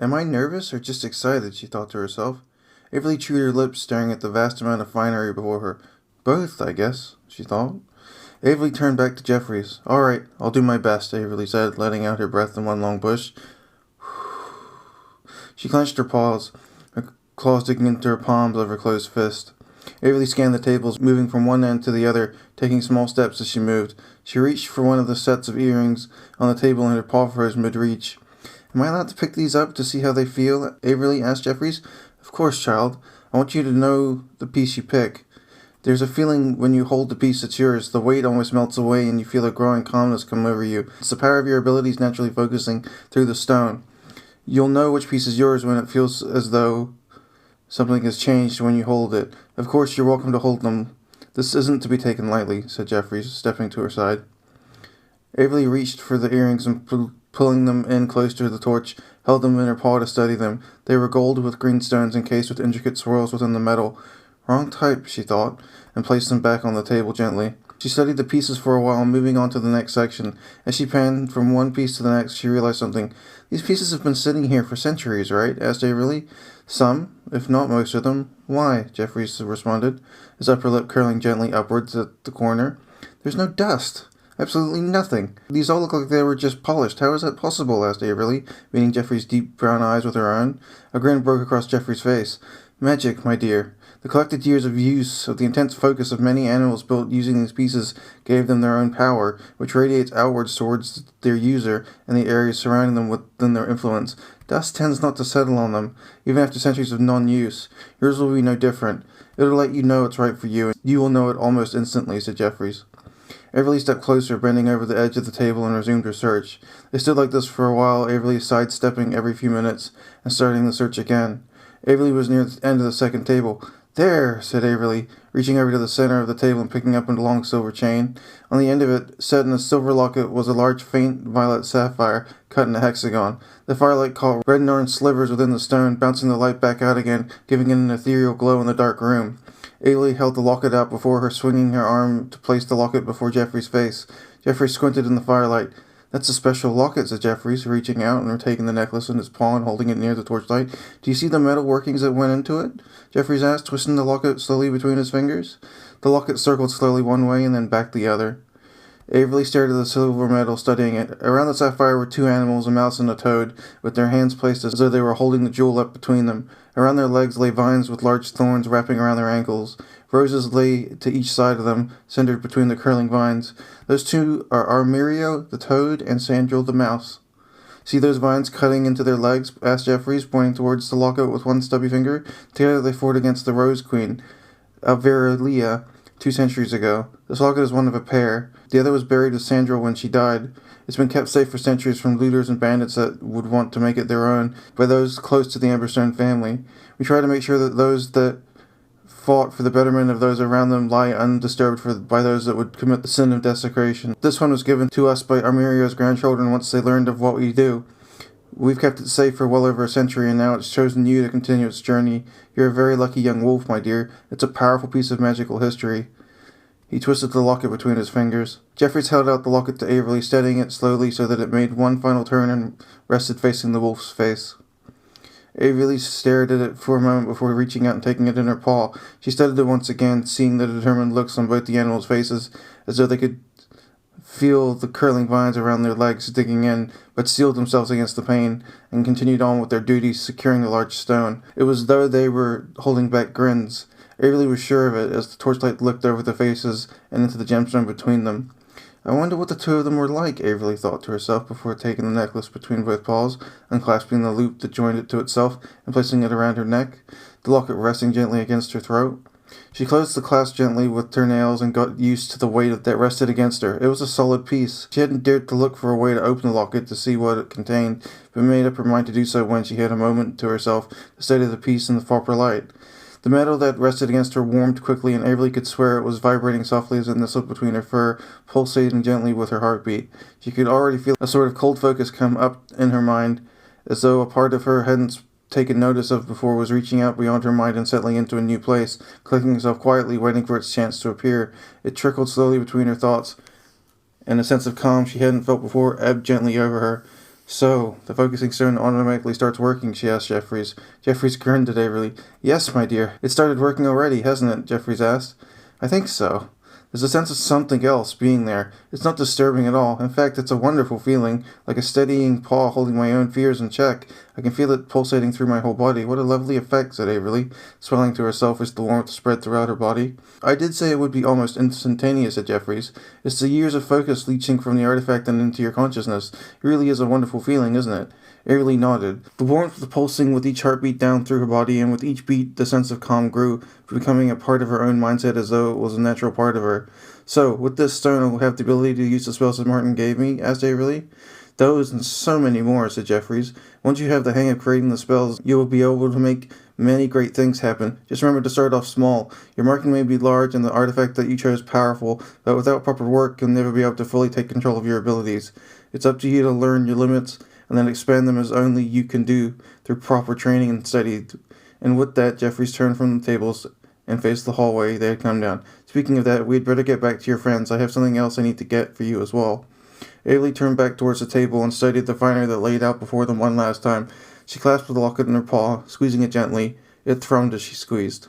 Am I nervous or just excited? She thought to herself. Averly chewed her lips, staring at the vast amount of finery before her. Both, I guess, she thought. Averly turned back to Jeffries. All right, I'll do my best, Averly said, letting out her breath in one long push. She clenched her paws, her claws digging into her palms of her closed fist. Averly scanned the tables, moving from one end to the other, taking small steps as she moved. She reached for one of the sets of earrings on the table and her paw froze mid-reach. Am I allowed to pick these up to see how they feel? Averly asked Jeffries. Of course, child. I want you to know the piece you pick. There's a feeling when you hold the piece that's yours, the weight almost melts away and you feel a growing calmness come over you. It's the power of your abilities naturally focusing through the stone. You'll know which piece is yours when it feels as though something has changed when you hold it. Of course, you're welcome to hold them. This isn't to be taken lightly, said Jeffries, stepping to her side. Averly reached for the earrings and pulling them in close to the torch, held them in her paw to study them. They were gold with green stones encased with intricate swirls within the metal. Wrong type, she thought, and placed them back on the table gently. She studied the pieces for a while, moving on to the next section. As she panned from one piece to the next, she realized something. These pieces have been sitting here for centuries, right? Asked Averly. Some, if not most of them. Why? Jeffries responded, his upper lip curling gently upwards at the corner. There's no dust. Absolutely nothing. These all look like they were just polished. How is that possible? Asked Averly, meeting Jeffrey's deep brown eyes with her own. A grin broke across Jeffrey's face. Magic, my dear. The collected years of use of the intense focus of many animals built using these pieces gave them their own power, which radiates outwards towards their user and the areas surrounding them within their influence. Dust tends not to settle on them, even after centuries of non-use. Yours will be no different. It'll let you know it's right for you, and you will know it almost instantly, said Jeffries. Averly stepped closer, bending over the edge of the table and resumed her search. They stood like this for a while, Averly sidestepping every few minutes and starting the search again. Averly was near the end of the second table. There, said Averly, reaching over to the center of the table and picking up a long silver chain. On the end of it, set in a silver locket, was a large faint violet sapphire cut in a hexagon. The firelight caught red and orange slivers within the stone, bouncing the light back out again, giving it an ethereal glow in the dark room. Averly held the locket out before her, swinging her arm to place the locket before Jeffrey's face. Jeffrey squinted in the firelight. That's a special locket, said Jeffries, reaching out and taking the necklace in his paw and holding it near the torchlight. Do you see the metal workings that went into it? Jeffries asked, twisting the locket slowly between his fingers. The locket circled slowly one way and then back the other. Averly stared at the silver metal, studying it. Around the sapphire were two animals, a mouse and a toad, with their hands placed as though they were holding the jewel up between them. Around their legs lay vines with large thorns wrapping around their ankles. Roses lay to each side of them, centered between the curling vines. Those two are Armirio, the toad, and Sandril, the mouse. See those vines cutting into their legs? Asked Jeffries, pointing towards the locket with one stubby finger. Together they fought against the Rose Queen, Alverelia, 2 centuries ago. This locket is one of a pair. The other was buried with Sandril when she died. It's been kept safe for centuries from looters and bandits that would want to make it their own by those close to the Amberstone family. We try to make sure that those that fought for the betterment of those around them lie undisturbed by those that would commit the sin of desecration. This one was given to us by Armirio's grandchildren once they learned of what we do. We've kept it safe for well over a century, and now it's chosen you to continue its journey. You're a very lucky young wolf, my dear. It's a powerful piece of magical history. He twisted the locket between his fingers. Jeffries held out the locket to Averly, steadying it slowly so that it made one final turn and rested facing the wolf's face. Averly stared at it for a moment before reaching out and taking it in her paw. She studied it once again, seeing the determined looks on both the animals' faces, as though they could feel the curling vines around their legs digging in, but steeled themselves against the pain, and continued on with their duties, securing the large stone. It was as though they were holding back grins. Averly was sure of it as the torchlight looked over the faces and into the gemstone between them. I wonder what the two of them were like, Averly thought to herself before taking the necklace between both paws, unclasping the loop that joined it to itself and placing it around her neck, the locket resting gently against her throat. She closed the clasp gently with her nails and got used to the weight that rested against her. It was a solid piece. She hadn't dared to look for a way to open the locket to see what it contained, but made up her mind to do so when she had a moment to herself to study the piece in the proper light. The metal that rested against her warmed quickly, and Averly could swear it was vibrating softly as it nestled between her fur, pulsating gently with her heartbeat. She could already feel a sort of cold focus come up in her mind, as though a part of her hadn't taken notice of before was reaching out beyond her mind and settling into a new place, clicking itself quietly, waiting for its chance to appear. It trickled slowly between her thoughts, and a sense of calm she hadn't felt before ebbed gently over her. So, the focusing stone automatically starts working, she asked Jeffries. Jeffries grinned at Averly. Yes, my dear. It started working already, hasn't it? Jeffries asked. I think so. There's a sense of something else being there. It's not disturbing at all. In fact, it's a wonderful feeling, like a steadying paw holding my own fears in check. I can feel it pulsating through my whole body. What a lovely effect, said Averly, smiling to herself as the warmth spread throughout her body. I did say it would be almost instantaneous, said Jeffries. It's the years of focus leaching from the artifact and into your consciousness. It really is a wonderful feeling, isn't it? Airily nodded. The warmth pulsing with each heartbeat down through her body, and with each beat the sense of calm grew, becoming a part of her own mindset as though it was a natural part of her. So, with this stone I will have the ability to use the spells that Martin gave me? Asked Averly. Those and so many more, said Jeffries. Once you have the hang of creating the spells, you will be able to make many great things happen. Just remember to start off small. Your marking may be large and the artifact that you chose powerful, but without proper work you'll never be able to fully take control of your abilities. It's up to you to learn your limits and then expand them as only you can do through proper training and study. And with that, Jeffries turned from the tables and faced the hallway they had come down. Speaking of that, we'd better get back to your friends. I have something else I need to get for you as well. Ailey turned back towards the table and studied the finery that laid out before them one last time. She clasped the locket in her paw, squeezing it gently. It thrummed as she squeezed.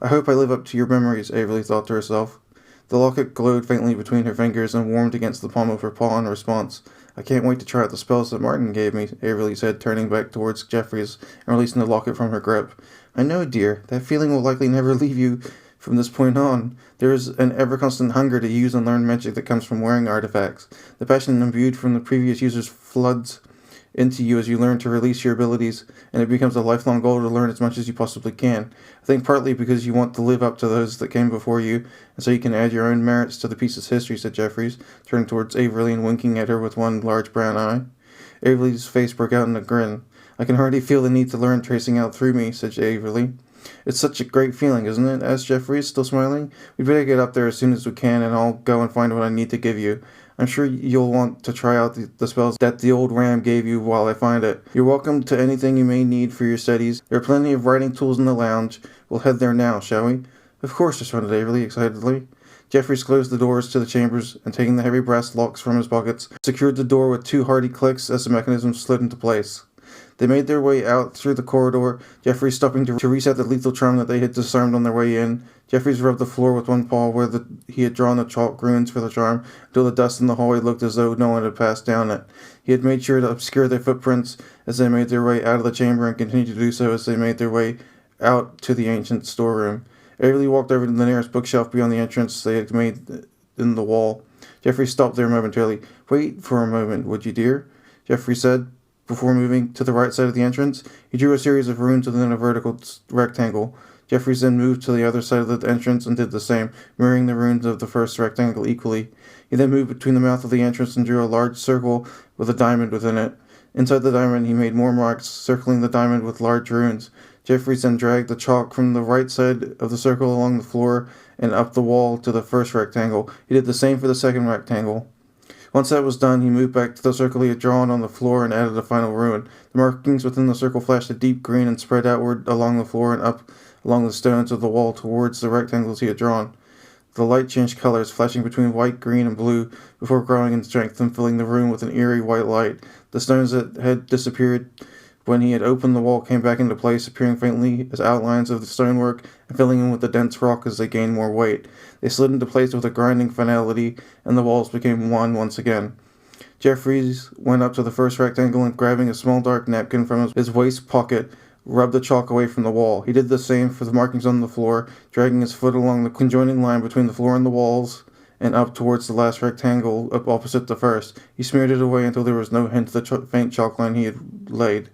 I hope I live up to your memories, Averly thought to herself. The locket glowed faintly between her fingers and warmed against the palm of her paw in response. I can't wait to try out the spells that Martin gave me, Averly said, turning back towards Jeffries and releasing the locket from her grip. I know, dear. That feeling will likely never leave you from this point on. There is an ever-constant hunger to use and learn magic that comes from wearing artifacts. The passion imbued from the previous users floods into you as you learn to release your abilities, and it becomes a lifelong goal to learn as much as you possibly can. I think partly because you want to live up to those that came before you, and so you can add your own merits to the piece's history, said Jeffries, turning towards Averly and winking at her with one large brown eye. Averly's face broke out in a grin. I can hardly feel the need to learn tracing out through me, said Averly. It's such a great feeling, isn't it? Asked Jeffries, still smiling. We'd better get up there as soon as we can, and I'll go and find what I need to give you. I'm sure you'll want to try out the spells that the old ram gave you while I find it. You're welcome to anything you may need for your studies. There are plenty of writing tools in the lounge. We'll head there now, shall we? Of course, responded Averly excitedly. Jeffries closed the doors to the chambers, and taking the heavy brass locks from his pockets, secured the door with 2 hearty clicks as the mechanism slid into place. They made their way out through the corridor, Jeffries stopping to reset the lethal charm that they had disarmed on their way in. Jeffries rubbed the floor with one paw where he had drawn the chalk runes for the charm, until the dust in the hallway looked as though no one had passed down it. He had made sure to obscure their footprints as they made their way out of the chamber, and continued to do so as they made their way out to the ancient storeroom. Averly walked over to the nearest bookshelf beyond the entrance they had made in the wall. Jeffries stopped there momentarily. Wait for a moment, would you, dear? Jeffries said. Before moving to the right side of the entrance, he drew a series of runes within a vertical rectangle. Jeffries then moved to the other side of the entrance and did the same, mirroring the runes of the first rectangle equally. He then moved between the mouth of the entrance and drew a large circle with a diamond within it. Inside the diamond, he made more marks, circling the diamond with large runes. Jeffries then dragged the chalk from the right side of the circle along the floor and up the wall to the first rectangle. He did the same for the second rectangle. Once that was done, he moved back to the circle he had drawn on the floor and added a final rune. The markings within the circle flashed a deep green and spread outward along the floor and up along the stones of the wall towards the rectangles he had drawn. The light changed colors, flashing between white, green, and blue, before growing in strength and filling the room with an eerie white light. The stones that had disappeared when he had opened the wall came back into place, appearing faintly as outlines of the stonework and filling in with the dense rock as they gained more weight. They slid into place with a grinding finality, and the walls became one once again. Jeffries went up to the first rectangle and, grabbing a small dark napkin from his waist pocket, rubbed the chalk away from the wall. He did the same for the markings on the floor, dragging his foot along the conjoining line between the floor and the walls, and up towards the last rectangle up opposite the first. He smeared it away until there was no hint of the faint chalk line he had laid.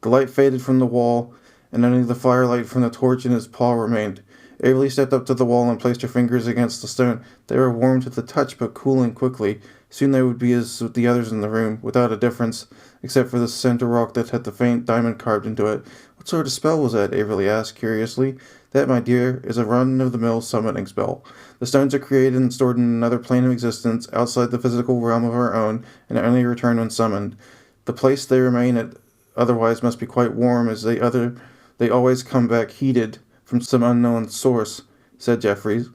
The light faded from the wall, and only the firelight from the torch in his paw remained. Averly stepped up to the wall and placed her fingers against the stone. They were warm to the touch, but cooling quickly. Soon they would be as with the others in the room, without a difference, except for the center rock that had the faint diamond carved into it. What sort of spell was that? Averly asked curiously. That, my dear, is a run-of-the-mill summoning spell. The stones are created and stored in another plane of existence, outside the physical realm of our own, and only return when summoned. The place they remain at otherwise must be quite warm, as they always come back heated from some unknown source, said Jeffries.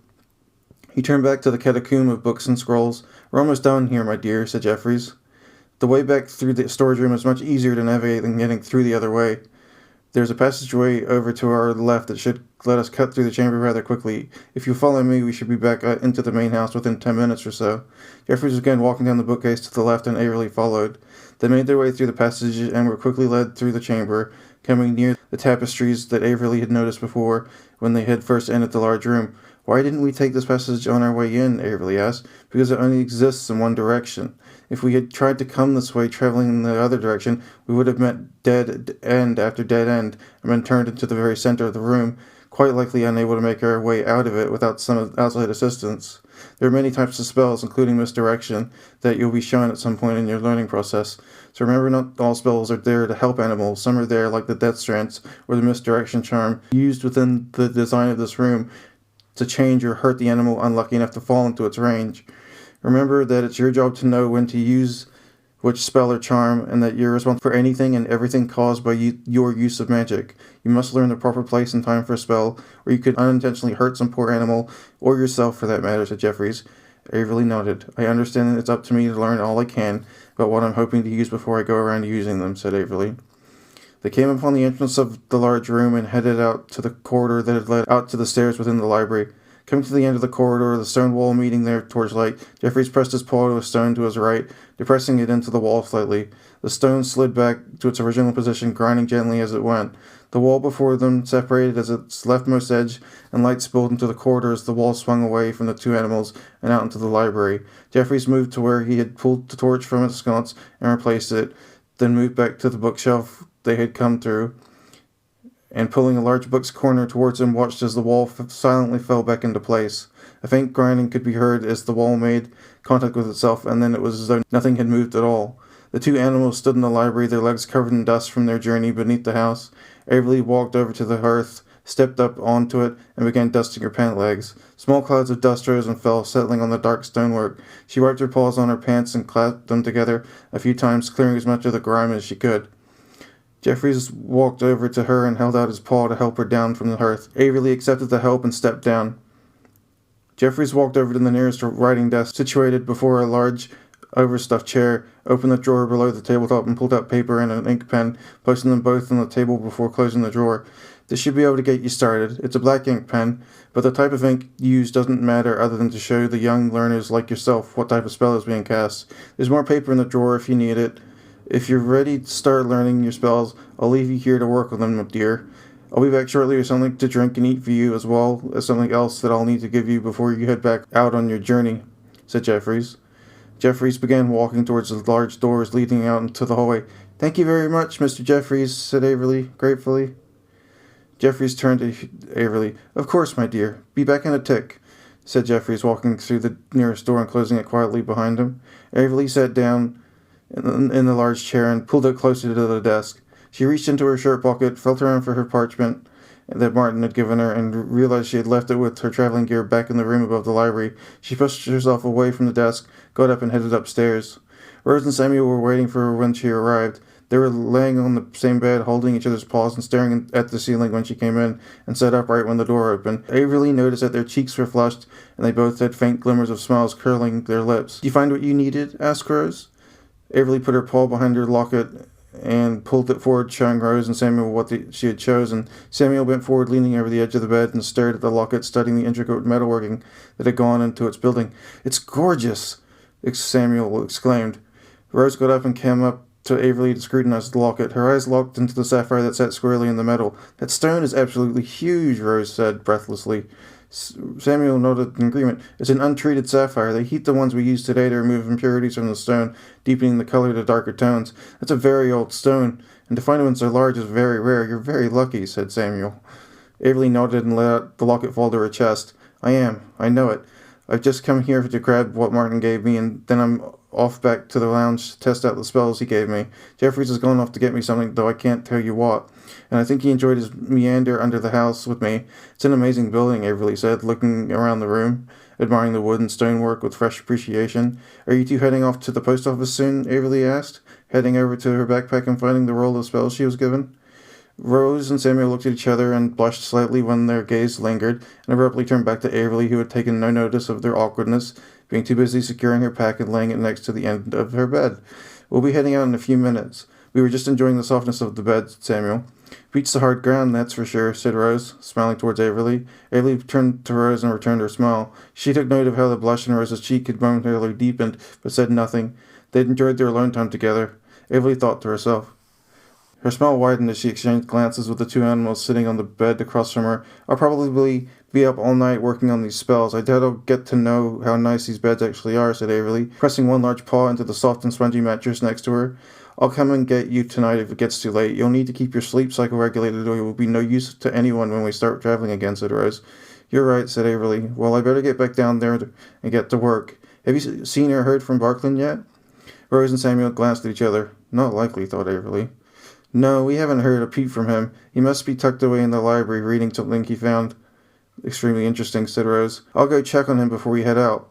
He turned back to the catacomb of books and scrolls. We're almost done here, my dear, said Jeffries. The way back through the storage room is much easier to navigate than getting through the other way. There's a passageway over to our left that should let us cut through the chamber rather quickly. If you follow me, we should be back into the main house within 10 minutes or so. Jeffries was again walking down the bookcase to the left, and Averly followed. They made their way through the passage and were quickly led through the chamber, coming near the tapestries that Averly had noticed before when they had first entered the large room. Why didn't we take this passage on our way in? Averly asked. Because it only exists in one direction. If we had tried to come this way, traveling in the other direction, we would have met dead end after dead end, and been turned into the very center of the room, quite likely unable to make our way out of it without some outside assistance. There are many types of spells, including misdirection, that you'll be shown at some point in your learning process. So remember, not all spells are there to help animals. Some are there, like the Death Trance or the Misdirection Charm, used within the design of this room to change or hurt the animal unlucky enough to fall into its range. Remember that it's your job to know when to use which spell or charm, and that you're responsible for anything and everything caused by your use of magic. You must learn the proper place and time for a spell, or you could unintentionally hurt some poor animal, or yourself for that matter, said Jeffries. Averly nodded. I understand that it's up to me to learn all I can about what I'm hoping to use before I go around using them, said Averly. They came upon the entrance of the large room and headed out to the corridor that had led out to the stairs within the library. Coming to the end of the corridor, the stone wall meeting their torchlight, Jeffries pressed his paw to a stone to his right, depressing it into the wall slightly. The stone slid back to its original position, grinding gently as it went. The wall before them separated at its leftmost edge, and light spilled into the corridor as the wall swung away from the two animals and out into the library. Jeffries moved to where he had pulled the torch from its sconce and replaced it, then moved back to the bookshelf they had come through, and pulling a large book's corner towards him, watched as the wall silently fell back into place. A faint grinding could be heard as the wall made contact with itself, and then it was as though nothing had moved at all. The two animals stood in the library, their legs covered in dust from their journey beneath the house. Averly walked over to the hearth, stepped up onto it, and began dusting her pant legs. Small clouds of dust rose and fell, settling on the dark stonework. She wiped her paws on her pants and clapped them together a few times, clearing as much of the grime as she could. Jeffries walked over to her and held out his paw to help her down from the hearth. Averly accepted the help and stepped down. Jeffries walked over to the nearest writing desk, situated before a large, overstuffed chair, opened the drawer below the tabletop and pulled out paper and an ink pen, placing them both on the table before closing the drawer. This should be able to get you started. It's a black ink pen, but the type of ink used doesn't matter other than to show the young learners like yourself what type of spell is being cast. There's more paper in the drawer if you need it. If you're ready to start learning your spells, I'll leave you here to work with them, dear. I'll be back shortly with something to drink and eat for you, as well as something else that I'll need to give you before you head back out on your journey, said Jeffries. Jeffries began walking towards the large doors leading out into the hallway. Thank you very much, Mr. Jeffries, said Averly, gratefully. Jeffries turned to Averly. Of course, my dear. Be back in a tick, said Jeffries, walking through the nearest door and closing it quietly behind him. Averly sat down in the large chair and pulled it closer to the desk. She reached into her shirt pocket, felt around for her parchment that Martin had given her, and realized she had left it with her traveling gear back in the room above the library. She pushed herself away from the desk, got up, and headed upstairs. Rose and Samuel were waiting for her when she arrived. They were laying on the same bed, holding each other's paws and staring at the ceiling when she came in, and sat upright when the door opened. Averly noticed that their cheeks were flushed, and they both had faint glimmers of smiles curling their lips. "Did you find what you needed?" asked Rose. Averly put her paw behind her locket and pulled it forward, showing Rose and Samuel what she had chosen. Samuel bent forward, leaning over the edge of the bed, and stared at the locket, studying the intricate metalworking that had gone into its building. "It's gorgeous!" Samuel exclaimed. Rose got up and came up to Averly to scrutinize the locket. Her eyes locked into the sapphire that sat squarely in the metal. "That stone is absolutely huge," Rose said breathlessly. Samuel nodded in agreement. "It's an untreated sapphire. They heat the ones we use today to remove impurities from the stone, deepening the color to darker tones. That's a very old stone, and to find one so large is very rare. You're very lucky," said Samuel. Averly nodded and let the locket fall to her chest. "I am. I know it. I've just come here to grab what Martin gave me, and then I'm off back to the lounge to test out the spells he gave me. Jeffries has gone off to get me something, though I can't tell you what. And I think he enjoyed his meander under the house with me. It's an amazing building," Averly said, looking around the room, admiring the wood and stonework with fresh appreciation. "Are you two heading off to the post office soon?" Averly asked, heading over to her backpack and finding the roll of spells she was given. Rose and Samuel looked at each other and blushed slightly when their gaze lingered, and abruptly turned back to Averly, who had taken no notice of their awkwardness, being too busy securing her pack and laying it next to the end of her bed. We'll be heading out in a few minutes. We were just enjoying the softness of the bed, said Samuel. Reached the hard ground, that's for sure, said Rose, smiling towards Averly. Averly turned to Rose and returned her smile. She took note of how the blush in Rose's cheek had momentarily deepened, but said nothing. They'd enjoyed their alone time together. Averly thought to herself. Her smile widened as she exchanged glances with the two animals sitting on the bed across from her. I'll probably be up all night working on these spells. I doubt I'll get to know how nice these beds actually are, said Averly, pressing one large paw into the soft and spongy mattress next to her. I'll come and get you tonight if it gets too late. You'll need to keep your sleep cycle regulated or you will be no use to anyone when we start traveling again, said Rose. You're right, said Averly. Well, I better get back down there and get to work. Have you seen or heard from Barkland yet? Rose and Samuel glanced at each other. Not likely, thought Averly. No, we haven't heard a peep from him. He must be tucked away in the library reading something he found extremely interesting, said Rose. I'll go check on him before we head out.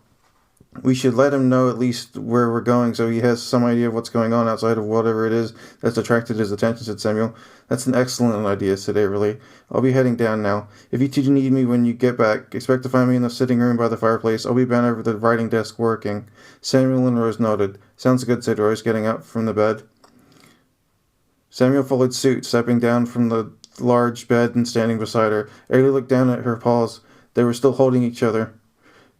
We should let him know at least where we're going so he has some idea of what's going on outside of whatever it is that's attracted his attention, said Samuel. That's an excellent idea, said Averly. I'll be heading down now. If you two need me when you get back, expect to find me in the sitting room by the fireplace. I'll be bent over the writing desk working. Samuel and Rose nodded. Sounds good, said Rose, getting up from the bed. Samuel followed suit, stepping down from the large bed and standing beside her. Averly looked down at her paws. They were still holding each other,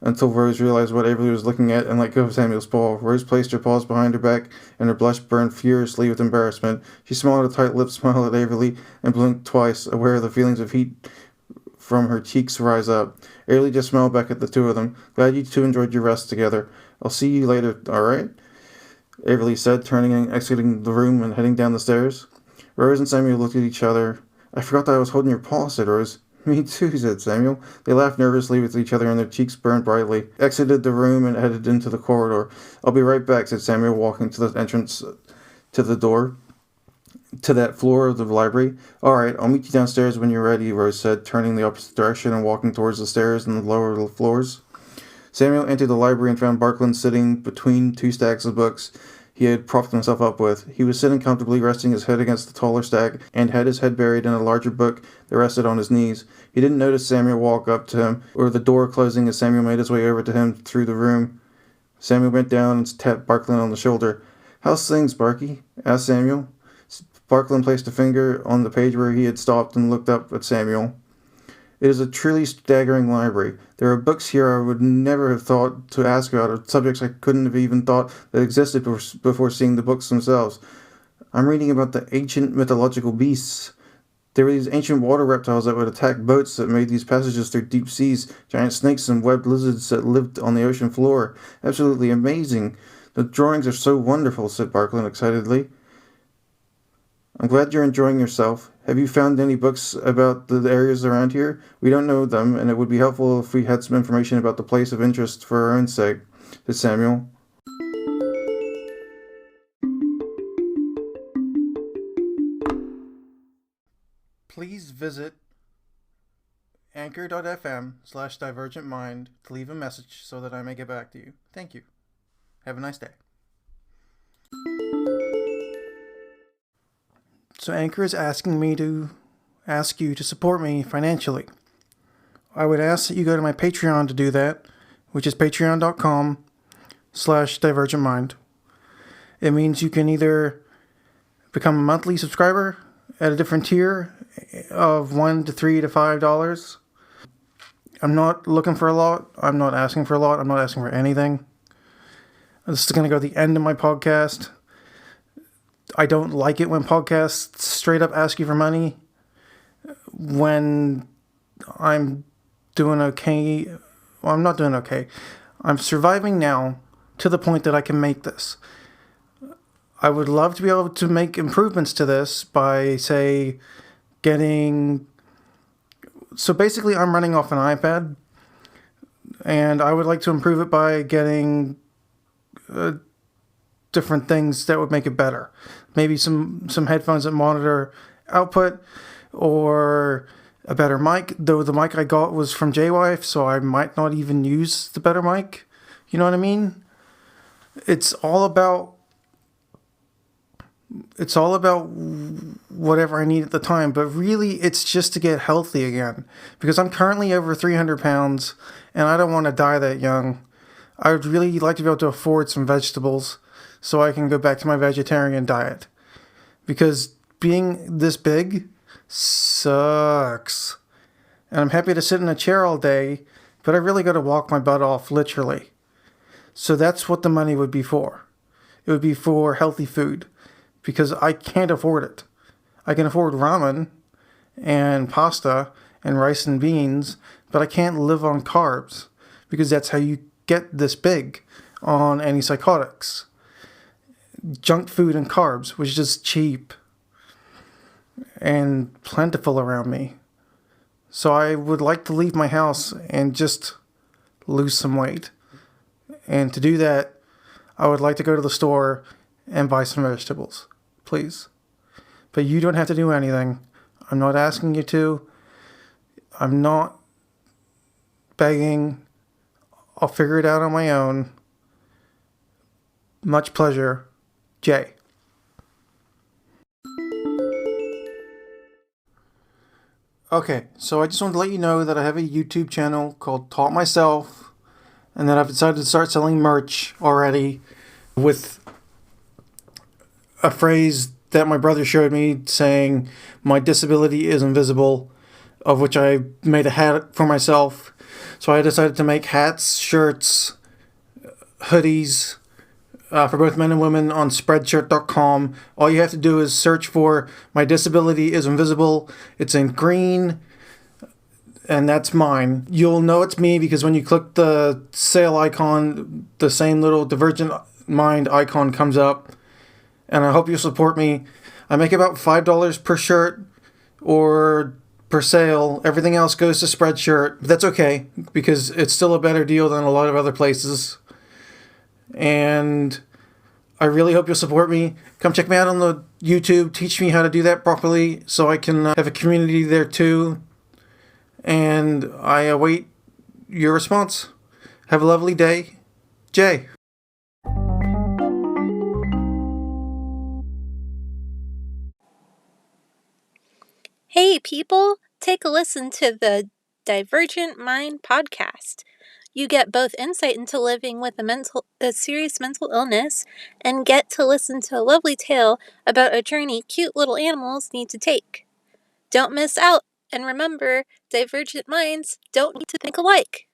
until Rose realized what Averly was looking at and let go of Samuel's paw. Rose placed her paws behind her back, and her blush burned furiously with embarrassment. She smiled a tight-lipped smile at Averly and blinked twice, aware of the feelings of heat from her cheeks rise up. Averly just smiled back at the two of them. Glad you two enjoyed your rest together. I'll see you later, all right? Averly said, turning and exiting the room and heading down the stairs. Rose and Samuel looked at each other. I forgot that I was holding your paw, said Rose. Me too, said Samuel. They laughed nervously with each other and their cheeks burned brightly. Exited the room and headed into the corridor. I'll be right back, said Samuel, walking to the entrance to the door, to that floor of the library. All right, I'll meet you downstairs when you're ready, Rose said, turning the opposite direction and walking towards the stairs and the lower floors. Samuel entered the library and found Barkland sitting between two stacks of books he had propped himself up with. He was sitting comfortably, resting his head against the taller stack, and had his head buried in a larger book that rested on his knees. He didn't notice Samuel walk up to him, or the door closing as Samuel made his way over to him through the room. Samuel bent down and tapped Barkland on the shoulder. How's things, Barky? Asked Samuel. Barkland placed a finger on the page where he had stopped and looked up at Samuel. It is a truly staggering library. There are books here I would never have thought to ask about, or subjects I couldn't have even thought that existed before seeing the books themselves. I'm reading about the ancient mythological beasts. There were these ancient water reptiles that would attack boats that made these passages through deep seas, giant snakes and webbed lizards that lived on the ocean floor. Absolutely amazing. The drawings are so wonderful, said Barkland excitedly. I'm glad you're enjoying yourself. Have you found any books about the areas around here? We don't know them, and it would be helpful if we had some information about the place of interest for our own sake, said Samuel. Please visit anchor.fm/divergentmind to leave a message so that I may get back to you. Thank you. Have a nice day. So Anchor is asking me to ask you to support me financially. I would ask that you go to my Patreon to do that, which is patreon.com/divergentmind. It means you can either become a monthly subscriber at a different tier of $1 to $3 to $5. I'm not looking for a lot. I'm not asking for a lot. I'm not asking for anything. This is going to go to the end of my podcast. I don't like it when podcasts straight up ask you for money when I'm doing okay. Well, I'm not doing okay. I'm surviving now to the point that I can make this. I would love to be able to make improvements to this by, say, getting... So basically, I'm running off an iPad, and I would like to improve it by getting different things that would make it better. Maybe some headphones that monitor output, or a better mic, though the mic I got was from JWife, so I might not even use the better mic. You know what I mean? It's all about whatever I need at the time, but really it's just to get healthy again, because I'm currently over 300 pounds and I don't want to die that young. I would really like to be able to afford some vegetables, so I can go back to my vegetarian diet. Because being this big sucks. And I'm happy to sit in a chair all day, but I really got to walk my butt off, literally. So that's what the money would be for. It would be for healthy food, because I can't afford it. I can afford ramen and pasta and rice and beans, but I can't live on carbs, because that's how you get this big on antipsychotics. Junk food and carbs, which is just cheap and plentiful around me. So I would like to leave my house and just lose some weight. And to do that, I would like to go to the store and buy some vegetables, please. But you don't have to do anything. I'm not asking you to. I'm not begging. I'll figure it out on my own. Much pleasure, Jay. Okay, so I just wanted to let you know that I have a YouTube channel called Taught Myself, and that I've decided to start selling merch already with a phrase that my brother showed me saying, "My disability is invisible," of which I made a hat for myself. So I decided to make hats, shirts, hoodies, for both men and women on Spreadshirt.com. All you have to do is search for "My Disability is Invisible." It's in green, and that's mine. You'll know it's me because when you click the sale icon, the same little Divergent Mind icon comes up. And I hope you'll support me. I make about $5 per shirt or per sale. Everything else goes to Spreadshirt. But that's okay, because it's still a better deal than a lot of other places. And I really hope you'll support me. Come check me out on the YouTube. Teach me how to do that properly so I can have a community there too. And I await your response. Have a lovely day. Jay. Hey people, take a listen to the Divergent Mind podcast. You get both insight into living with a serious mental illness and get to listen to a lovely tale about a journey cute little animals need to take. Don't miss out, and remember, divergent minds don't need to think alike.